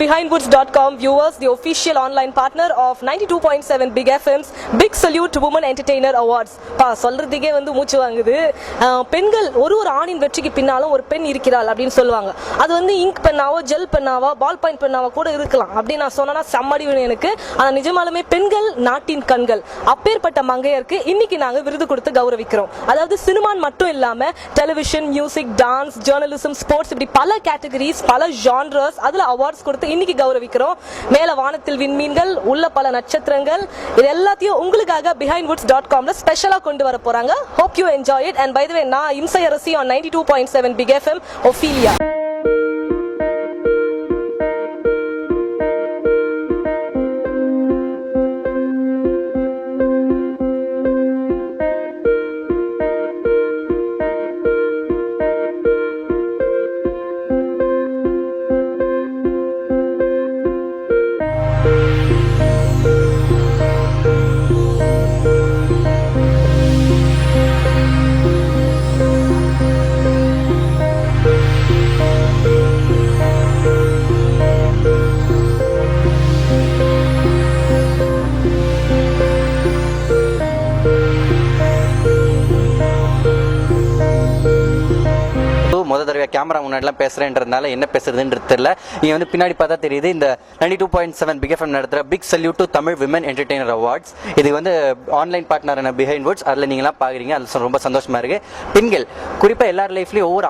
behindwoods.com viewers, the official online partner of 92.7 Big FM's Big Salute to Women Entertainer Awards. சொல்றதுக்கே வந்து மூச்சு வாங்குது. பெண்கள் ஒரு ஆணின் வெற்றிக்கு பின்னாலும் ஒரு பெண் இருக்கிறாள் அப்படின்னு சொல்லுவாங்க. அது வந்து இங்க் பெண்ணாவோ ஜெல் பெண்ணாவோ பால் பாயிண்ட் பெண்ணாவோ கூட இருக்கலாம் அப்படின்னு நான் சொன்னா செம்மடி வேணும் எனக்கு. ஆனா நிஜமாலுமே பெண்கள் நாட்டின் கண்கள். அப்பேற்பட்ட மங்கையருக்கு இன்னைக்கு நாங்க விருது கொடுத்து கௌரவிக்கிறோம். அதாவது சினிமான் மட்டும் இல்லாம television, music, dance, journalism, sports இப்படி பல கேட்டகரிஸ், பல ஜான்ரஸ் அதுல அவார்ட்ஸ் கொடுத்து இன்னைக்கு கௌரவிக்கிறோம். மேல வானத்தில் விண்மீன்கள், உள்ள பல நட்சத்திரங்கள், இது எல்லாத்தையும் உங்களுக்காக behindwoods.comல ஸ்பெஷலா கொண்டு வர போறாங்க. Hope you enjoy it. And by the way, நான் இம்சை அரசி on 92.7 Big FM Ophelia. முத தடவை கேமரா முன்னாடிலாம் பேசுறேன்றதுனால என்ன பேசுறதுன்றது தெரியல. இங்க வந்து பின்னாடி பார்த்தா தெரியுது இந்த 92.7 பிக் எஃப்எம் நடத்துற big salute to Tamil women entertainer awards. இது வந்து ஆன்லைன் பார்ட்னரான பிஹைண்ட் வுட்ஸ். அதில் நீங்களாம் பாக்குறீங்க, அது ரொம்ப சந்தோஷமா இருக்கு. பெண்கள் குறிப்பா எல்லார் லைஃப்லயும் ஒவ்வொரு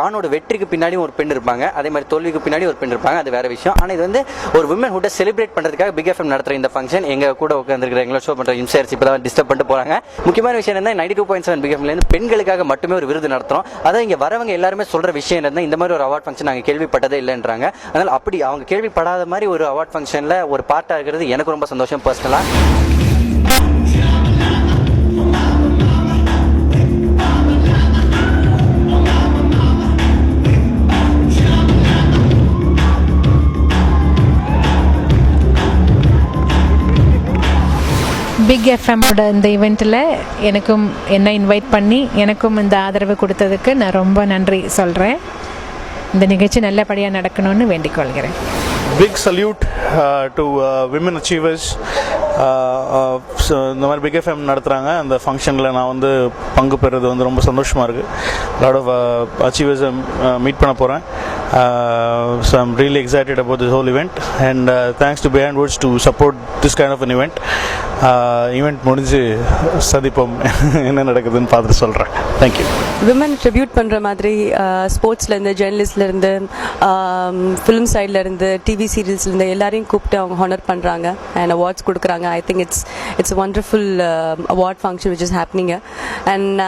ஆணோட வெற்றிக்கு பின்னாடி ஒரு பெண் இருப்பாங்க, அதே மாதிரி தோல்விக்கு பின்னாடி ஒரு பெண் இருப்பாங்க, அது வேற விஷயம். ஆனா இது வந்து ஒரு விமன் ஹுட்டை செலிப்ரேட் பண்றதுக்காக பிக் எஃப்எம் நடத்துற இந்த ஃபங்க்ஷன் எங்க கூட உட்காந்துருக்கிற எங்களை ஷோ பண்ற இம்சேர்ஸ் இப்பதான் டிஸ்டர்ப் பண்ணிட்டு போறாங்க. முக்கியமான விஷயம் என்ன, 92.7 பிக் எஃப்எம்ல இருந்து பெண்களுக்காக மட்டுமே ஒரு விருது நடத்துறோம். அதான் இங்க வரவங்க எல்லாருமே சொல்ற விஷயம் என்ன, இந்த மாதிரி ஒரு அவார்ட் ஃபங்க்ஷன் நாங்கள் கேள்விப்பட்டதே இல்லைன்றாங்க. அதனால அப்படி அவங்க கேள்விப்படாத மாதிரி ஒரு அவார்ட் ஃபங்க்ஷன்ல ஒரு பார்ட்டா இருக்கிறது எனக்கு ரொம்ப சந்தோஷம் பர்சனலா. பிக் எஃப்எம்மோட இந்த ஈவெண்ட்டில் எனக்கும் என்ன இன்வைட் பண்ணி எனக்கும் இந்த ஆதரவு கொடுத்ததுக்கு நான் ரொம்ப நன்றி சொல்கிறேன். இந்த நிகழ்ச்சி நல்லபடியாக நடக்கணும்னு வேண்டிக் கொள்கிறேன். Big salute to women achievers. இந்த மாதிரி பிக் எஃப்எம் நடத்துகிறாங்க. அந்த ஃபங்க்ஷனில் நான் வந்து பங்கு பெறுறது வந்து ரொம்ப சந்தோஷமாக இருக்குது. லாட் ஆஃப் அச்சீவர்ஸை மீட் பண்ண போகிறேன். So I'm really excited about this whole event, and thanks to Behind Woods to support this kind of an event. Event முடிஞ்சு சந்திப்போம், என்ன நடக்குதுன்னு பார்த்துட்டு சொல்கிறேன். தேங்க்யூ. விமன் ட்ரிபியூட் பண்ணுற மாதிரி ஸ்போர்ட்ஸ்லேருந்து, ஜேர்னலிஸ்ட்லேருந்து, ஃபிலிம் சைட்லேருந்து, டிவி சீரியல்ஸ்லேருந்து எல்லாரையும் கூப்பிட்டு அவங்க ஹானர் பண்ணுறாங்க அண்ட் அவார்ட்ஸ் கொடுக்குறாங்க. I think it's a wonderful award function which is happening here, and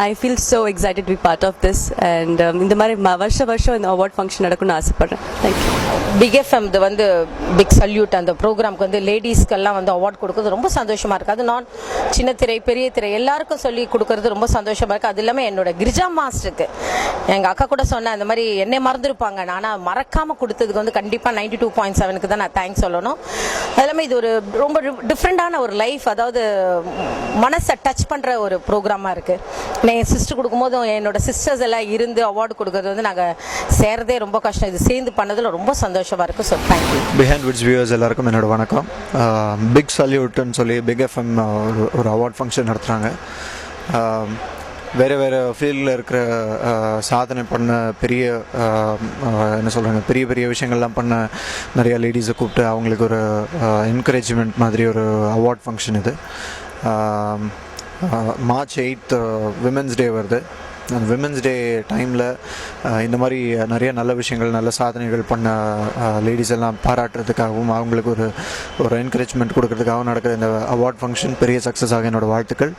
I feel so excited to be part of this, and இந்த மாதிரி வருஷம் இந்த அவார்ட் ஃபங்க்ஷன் நடக்கும்னு ஆசைப்படுறேன். தேங்க்யூ. பிக் எஃப்எம் வந்து பிக் சல்யூட் அந்த ப்ரோக்ராம்க்கு வந்து லேடிஸ்க்கெல்லாம் வந்து அவார்ட் கொடுக்குறது ரொம்ப சந்தோஷமாக இருக்குது. அது நான் சின்ன திரை பெரிய திரை எல்லாருக்கும் சொல்லி கொடுக்கறது ரொம்ப சந்தோஷமாக இருக்குது. அது இல்லாமல் என்னோட கிரிஜா மாஸ்டருக்கு எங்கள் அக்கா கூட சொன்னேன், அந்த மாதிரி என்னை மறந்துருப்பாங்க, ஆனால் மறக்காமல் கொடுத்ததுக்கு வந்து கண்டிப்பாக 92.7க்கு தான் நான் தேங்க்ஸ் சொல்லணும். அது இல்லாமல் இது ஒரு ரொம்ப டிஃப்ரெண்டான ஒரு லைஃப், அதாவது மனசை டச் பண்ணுற ஒரு ப்ரோக்ராமாக இருக்குது. நான் என் சிஸ்டர் கொடுக்கும்போதும் என்னோட சிஸ்டர்ஸ் எல்லாம் இருந்து அவார்டு கொடுக்கறது வந்து நாங்கள் சேர்றதே ரொம்ப கஷ்டம். இது சேர்ந்து பண்ணதில் ரொம்ப சந்தோஷமாக இருக்குது. So thank you. Behind Woods viewers எல்லாருக்கும் என்னோட வணக்கம். பிக் சல்யூட்னு சொல்லி பிக் எஃப்எம் ஒரு அவார்ட் ஃபங்க்ஷன் நடத்துகிறாங்க. வேறு வேறு ஃபீல்டில் இருக்கிற சாதனை பண்ண பெரிய என்ன சொல்கிறாங்க பெரிய பெரிய விஷயங்கள்லாம் பண்ண நிறையா லேடிஸை கூப்பிட்டு அவங்களுக்கு ஒரு என்கரேஜ்மெண்ட் மாதிரி ஒரு அவார்ட் ஃபங்க்ஷன் இது. March 8th விமென்ஸ் டே வருது. அந்த விமென்ஸ் டே டைமில் இந்த மாதிரி நிறைய நல்ல விஷயங்கள், நல்ல சாதனைகள் பண்ண லேடிஸ் எல்லாம் பாராட்டுறதுக்காகவும் அவங்களுக்கு ஒரு என்கரேஜ்மெண்ட் கொடுக்கறதுக்காகவும் நடக்கிற இந்த அவார்ட் ஃபங்க்ஷன் பெரிய சக்ஸஸ் ஆக என்னோட வாழ்த்துக்கள்.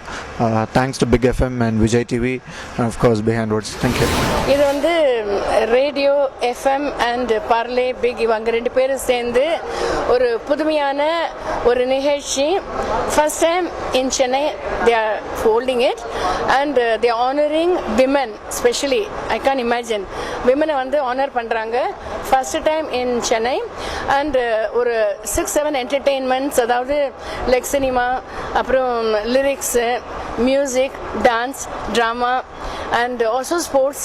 Thanks to big FM and Vijay TV and of course Behindwoods. Thank you. இது வந்து radio, FM and Parle big இவங்க ரெண்டு பேரும் சேர்ந்து ஒரு புதுமையான ஒரு நிகழ்ச்சி. First time in Chennai they are holding it, and they are honoring women, especially I can't imagine women வந்து honor பண்றாங்க first time in Chennai, and ஒரு 6-7 entertainments, அதாவது லைக் சினிமா, அப்புறம் lyrics, music, dance, drama, and also sports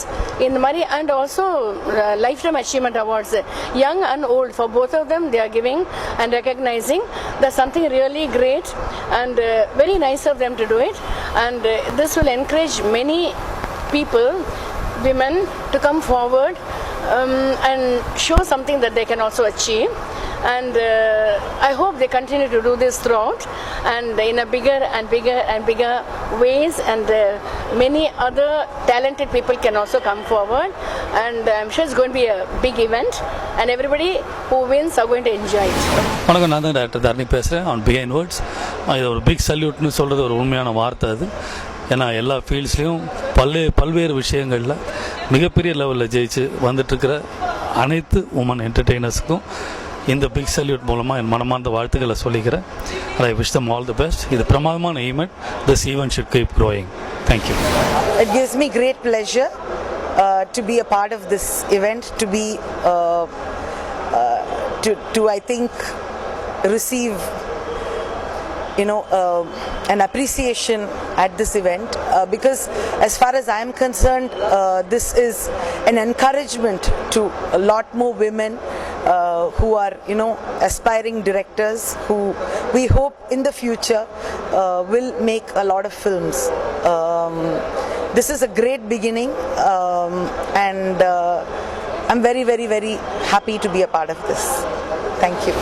in the Mari, and also lifetime achievement awards, young and old, for both of them they are giving and recognizing. That's something really great and very nice of them to do it, and this will encourage many people, women, to come forward and show something that they can also achieve. And I hope they continue to do this throughout and in a bigger and bigger and bigger ways, and many other talented people can also come forward, and I'm sure it's going to be a big event and everybody who wins are going to enjoy it. வணக்கம், நான் தான் doctor தரணி பேசுகிறேன். On behind words இது ஒரு big சல்யூட்னு சொல்கிறது ஒரு உண்மையான வார்த்தை அது. ஏன்னா எல்லா ஃபீல்ட்ஸ்லேயும் பல்வேறு விஷயங்களில் மிகப்பெரிய லெவலில் ஜெயிச்சு வந்துட்டுருக்கிற அனைத்து உமன் என்டர்டெய்னர்ஸுக்கும் இந்த பிக் சல்யூட் மூலமாக என் மனமார்ந்த வாழ்த்துக்களை சொல்லிக்கிறேன். I wish them all the best. இது பிரமாதமான event. This event should keep growing. Thank you. It gives me great pleasure to be a part of this event, to be to I think receive an appreciation at this event, because as far as I am concerned, this is an encouragement to a lot more women who are aspiring directors, who we hope in the future will make a lot of films. This is a great beginning, and I'm very very very happy to be a part of this. Thank you.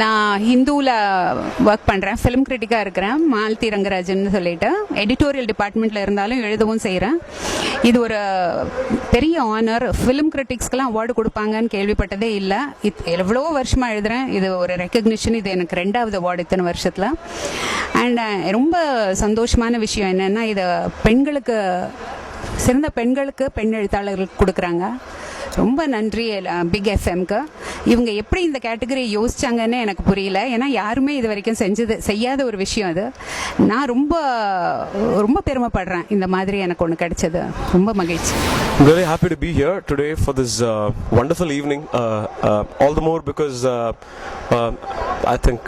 நான் ஹிந்துவில் work பண்ணுறேன், film கிரிட்டிக்காக இருக்கிறேன். மாலதி ரங்கராஜன் சொல்லிட்டு editorial டிபார்ட்மெண்ட்டில் இருந்தாலும் எழுதவும் செய்கிறேன். இது ஒரு பெரிய ஆனர். ஃபிலிம் கிரிட்டிக்ஸ்க்கெலாம் அவார்டு கொடுப்பாங்கன்னு கேள்விப்பட்டதே இல்லை. எவ்வளோ வருஷமாக எழுதுகிறேன். இது ஒரு ரெக்கக்னிஷன். இது எனக்கு 2வது அவார்டு இத்தனை வருஷத்தில். அண்ட் ரொம்ப சந்தோஷமான விஷயம் என்னென்னா, இதை பெண்களுக்கு, சிறந்த பெண்களுக்கு, பெண் எழுத்தாளர்களுக்கு கொடுக்குறாங்க. ரொம்ப நன்றி பிக் எஃப்எம்க்கு. இவங்க எப்படி இந்த கேட்டகரியை யோசிச்சாங்கன்னு எனக்கு புரியல. ஏன்னா யாருமே இது வரைக்கும் செய்யாத ஒரு விஷயம் அது. நான் ரொம்ப ரொம்ப பெருமைப்படுறேன் இந்த மாதிரி எனக்கு ஒன்று கிடைச்சது. ரொம்ப மகிழ்ச்சி. I'm very happy to be here today for this wonderful evening. All the more because I think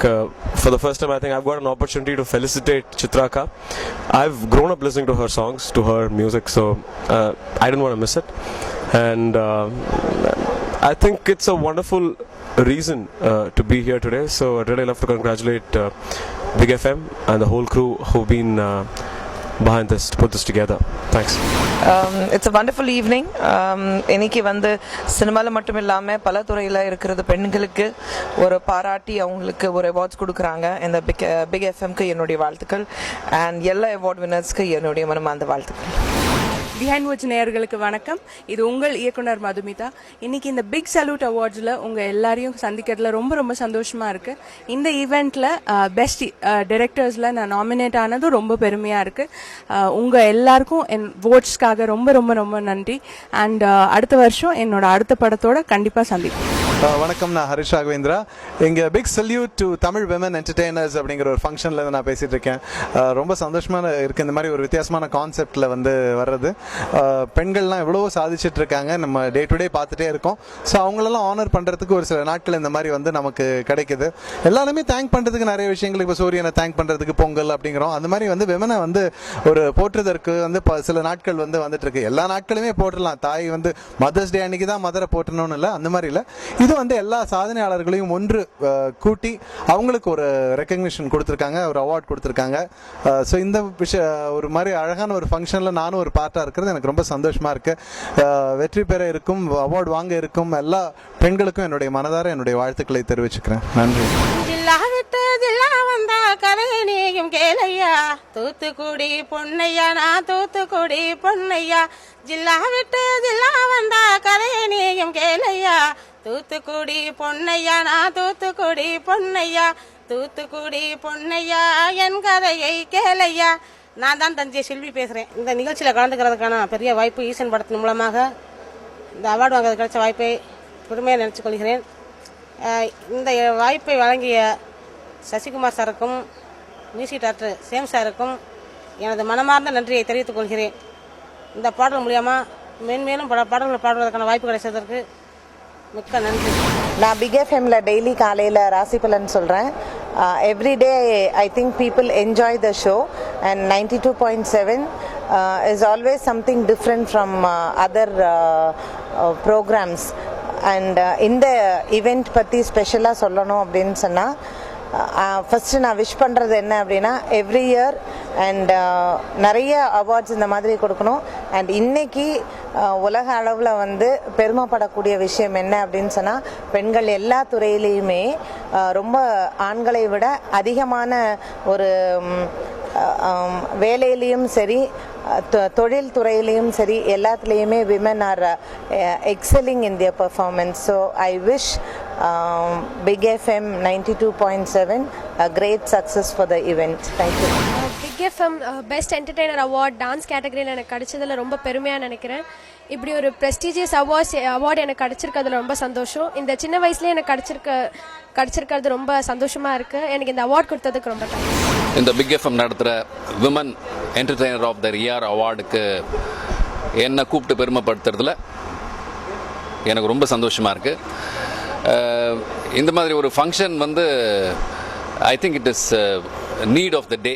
for the first time I think I've got an opportunity to felicitate Chitraka. I've grown up listening to her songs, to her music, so I didn't want to miss it. And I think it's a wonderful reason to be here today. So I'd really love to congratulate Big FM and the whole crew who've been behind this, to put this together. Thanks. It's a wonderful evening. இன்னைக்கு வந்து சினிமாவில் மட்டும் இல்லாமல் பல துறையில் இருக்கிறது பெண்களுக்கு ஒரு பாராட்டி அவங்களுக்கு ஒரு அவார்ட்ஸ் கொடுக்குறாங்க. இந்த பிக் எஃப்எம்க்கு என்னுடைய வாழ்த்துக்கள், அண்ட் எல்லா அவார்ட் வினர்ஸ்க்கு என்னுடைய மனமார்ந்த வாழ்த்துக்கள். பிஹைண்ட் வேர்ட்ஸ் நேயர்களுக்கு வணக்கம். இது உங்கள் இயக்குனர் மதுமிதா. இன்னைக்கு இந்த பிக் சல்யூட் அவார்ட்ஸில் உங்கள் எல்லாரையும் சந்திக்கிறதுல ரொம்ப ரொம்ப சந்தோஷமாக இருக்குது. இந்த ஈவெண்ட்டில் பெஸ்ட் டைரக்டர்ஸில் நான் நாமினேட் ஆனதும் ரொம்ப பெருமையாக இருக்குது. உங்கள் எல்லாருக்கும் என் வோட்ஸ்க்காக ரொம்ப ரொம்ப ரொம்ப நன்றி. அண்ட் அடுத்த வருஷம் என்னோட அடுத்த படத்தோட கண்டிப்பாக சந்திப்போம். வணக்கம், நான் ஹரிஷ் ராகவேந்திரா. இங்கே big salute to Tamil women entertainers அப்படிங்கிற ஒரு ஃபங்க்ஷனில் நான் பேசிகிட்டு இருக்கேன். ரொம்ப சந்தோஷமாக இருக்குது இந்த மாதிரி ஒரு வித்தியாசமான கான்செப்டில் வந்து வர்றது. பெண்கள்லாம் எவ்வளோ சாதிச்சுட்டு இருக்காங்க, நம்ம டே டு டே பார்த்துட்டே இருக்கோம். ஸோ அவங்களெல்லாம் ஆனர் பண்ணுறதுக்கு ஒரு சில நாட்கள் இந்த மாதிரி வந்து நமக்கு கிடைக்குது. எல்லாருமே தேங்க் பண்ணுறதுக்கு நிறைய விஷயங்கள், இப்போ சூரியனை தேங்க் பண்ணுறதுக்கு பொங்கல் அப்படிங்கிறோம். அந்த மாதிரி வந்து விமனை வந்து ஒரு போற்றுதற்கு வந்து சில நாட்கள் வந்து வந்துட்டு இருக்கு. எல்லா நாட்களுமே போட்டுடலாம். தாய் வந்து மதர்ஸ் டே அன்னைக்கு தான் மதரை போட்டணும்னு இல்லை, அந்த மாதிரி இல்லை. இது வந்து எல்லா சாதனையாளர்களையும் ஒன்று கூட்டி அவங்களுக்கு ஒரு ரெக்கக்னிஷன் கொடுத்துருக்காங்க, ஒரு அவார்ட் கொடுத்துருக்காங்க. ஸோ இந்த ஒரு மாதிரி அழகான ஒரு ஃபங்க்ஷனில் நானும் ஒரு பார்ட்டாக இருக்கிறது எனக்கு ரொம்ப சந்தோஷமாக இருக்குது. வெற்றி பெற இருக்கும், அவார்டு வாங்க இருக்கும் எல்லா பெண்களுக்கும் என்னுடைய மனதார என்னுடைய வாழ்த்துக்களை தெரிவிச்சுக்கிறேன். நன்றி. கதையனையும் கேளையா, தூத்துக்குடி பொன்னையா, நான் தூத்துக்குடி பொன்னையா, ஜில்லா விட்டு ஜில்லா வந்தா கதையனையும் கேளையா, தூத்துக்குடி பொன்னையா, நான் தூத்துக்குடி பொன்னையா, தூத்துக்குடி பொன்னையா, என் கதையை கேளையா. நான் தான் தஞ்சை செல்வி பேசுகிறேன். இந்த நிகழ்ச்சியில் கலந்துக்கிறதுக்கான பெரிய வாய்ப்பு ஈசன் படத்தின் மூலமாக இந்த அவார்டு வாங்குறது கிடைச்ச வாய்ப்பை பெருமையாக நினச்சிக் கொள்கிறேன். இந்த வாய்ப்பை வழங்கிய சசிகுமார் சாருக்கும் மியூசிக் டாக்டர் சேம் சாருக்கும் எனது மனமார்ந்த நன்றியை தெரிவித்துக் கொள்கிறேன். இந்த பாடல் மூலியமாக மேன்மேலும் பல பாடல்கள் பாடுவதற்கான வாய்ப்பு கிடைச்சதற்கு மிக்க நன்றி. நான் பிக் எஃப்எம்ல டெய்லி காலையில் ராசி பலன் சொல்கிறேன். Every day I think people enjoy the show, and 92.7 is always something different from other programs. And இந்த ஈவெண்ட் பற்றி ஸ்பெஷலாக சொல்லணும் அப்படின்னு சொன்னால் ஃபஸ்ட்டு நான் விஷ் பண்ணுறது என்ன அப்படின்னா எவ்ரி இயர் அண்ட் நிறைய அவார்ட்ஸ் இந்த மாதிரி கொடுக்கணும். அண்ட் இன்னைக்கு உலக அளவில் வந்து பெருமைப்படக்கூடிய விஷயம் என்ன அப்படின்னு சொன்னால் பெண்கள் எல்லா துறையிலையுமே ரொம்ப ஆண்களை விட அதிகமான ஒரு வேலையிலையும் சரி தொழில் துறையிலையும் சரி எல்லாத்துலேயுமே women are excelling in their performance. So I wish big FM 92.7 a great success for the event. Thank you. Big FM best entertainer award dance கேட்டகரியில் எனக்கு கிடைச்சதில் ரொம்ப பெருமையாக நினைக்கிறேன். இப்படி ஒரு ப்ரெஸ்டீஜியஸ் அவார்டு எனக்கு கிடச்சிருக்கிறதுல ரொம்ப சந்தோஷம். இந்த சின்ன வயசுலேயே எனக்கு கிடச்சிருக்கிறது ரொம்ப சந்தோஷமாக இருக்குது. எனக்கு இந்த அவார்ட் கொடுத்ததுக்கு ரொம்ப தேங்க்ஸ். இந்த பிக் எஃப்எம் நடத்துகிற women entertainer of the year அவார்டுக்கு என்னை கூப்பிட்டு பெருமைப்படுத்துறதுல எனக்கு ரொம்ப சந்தோஷமாக இருக்குது. இந்த மாதிரி ஒரு ஃபங்க்ஷன் வந்து I think it is need of the day.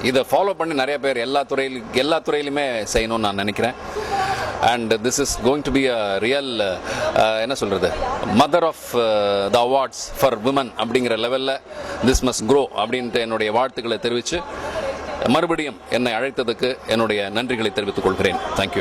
இதை ஃபாலோ பண்ணி நிறைய பேர் எல்லா துறையிலுமே செய்யணும்னு நான் நினைக்கிறேன். And this is going to be a real என்ன சொல்கிறது mother of the awards for women அப்படிங்கிற லெவலில் திஸ் மஸ்ட் க்ரோ அப்படின்ட்டு என்னுடைய வாழ்த்துக்களை தெரிவித்து மறுபடியும் என்னை அழைத்ததுக்கு என்னுடைய நன்றிகளை தெரிவித்துக் கொள்கிறேன். தேங்க்யூ.